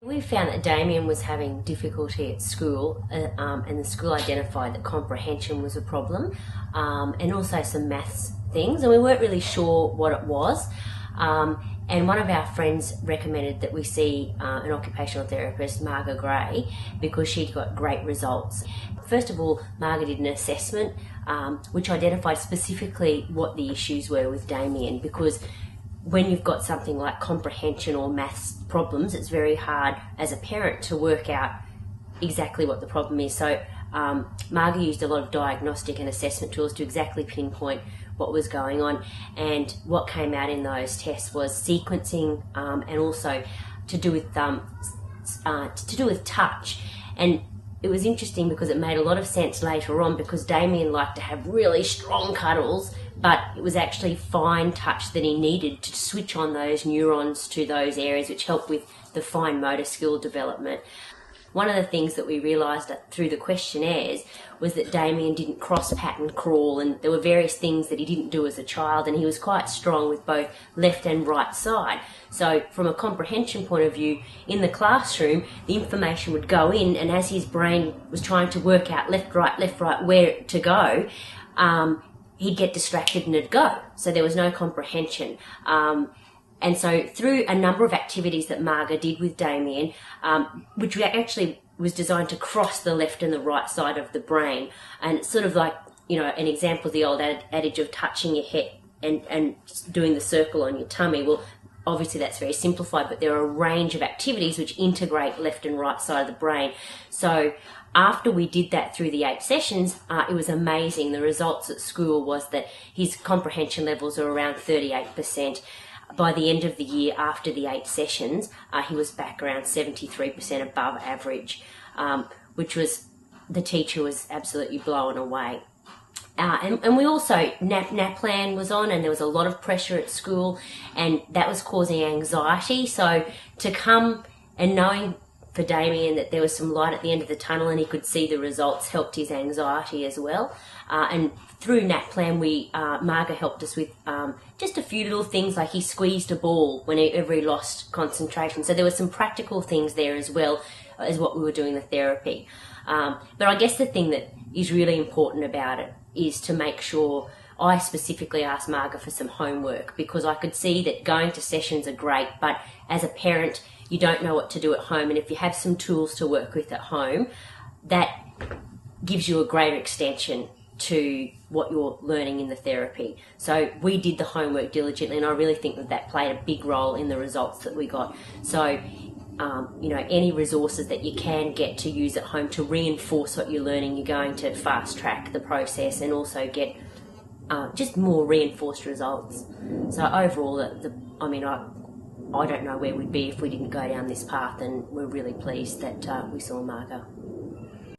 We found that Damien was having difficulty at school, and the school identified that comprehension was a problem, and also some maths things, and we weren't really sure what it was. And one of our friends recommended that we see an occupational therapist, Marga Gray, because she'd got great results. First of all, Marga did an assessment which identified specifically what the issues were with Damien, because when you've got something like comprehension or maths problems, it's very hard as a parent to work out exactly what the problem is. So Marga used a lot of diagnostic and assessment tools to exactly pinpoint what was going on, and what came out in those tests was sequencing, and also to do with touch. And it was interesting because it made a lot of sense later on, because Damien liked to have really strong cuddles, but it was actually fine touch that he needed to switch on those neurons to those areas, which helped with the fine motor skill development. One of the things that we realised through the questionnaires was that Damien didn't cross-pattern crawl, and there were various things that he didn't do as a child, and he was quite strong with both left and right side. So from a comprehension point of view, in the classroom, the information would go in, and as his brain was trying to work out left, right, where to go, he'd get distracted and it'd go. So there was no comprehension. And so through a number of activities that Marga did with Damien, which actually was designed to cross the left and the right side of the brain, and it's sort of like, you know, an example of the old adage of touching your head and doing the circle on your tummy. Well, obviously that's very simplified, but there are a range of activities which integrate left and right side of the brain. So after we did that through the 8 sessions, it was amazing. The results at school was that his comprehension levels are around 38%. By the end of the year, after the 8 sessions, he was back around 73% above average, which was, the teacher was absolutely blown away. And we also, NAPLAN was on, and there was a lot of pressure at school, and that was causing anxiety. So to come and knowing for Damien that there was some light at the end of the tunnel and he could see the results helped his anxiety as well. And through NAPLAN, Marga helped us with just a few little things, like he squeezed a ball whenever he lost concentration. So there were some practical things there as well as what we were doing the therapy. But I guess the thing that is really important about it is to make sure, I specifically asked Marga for some homework, because I could see that going to sessions are great, but as a parent, you don't know what to do at home, and if you have some tools to work with at home, that gives you a greater extension to what you're learning in the therapy. So we did the homework diligently, and I really think that that played a big role in the results that we got. So, you know, any resources that you can get to use at home to reinforce what you're learning, you're going to fast track the process and also get just more reinforced results. So overall, I don't know where we'd be if we didn't go down this path, and we're really pleased that we saw Marga.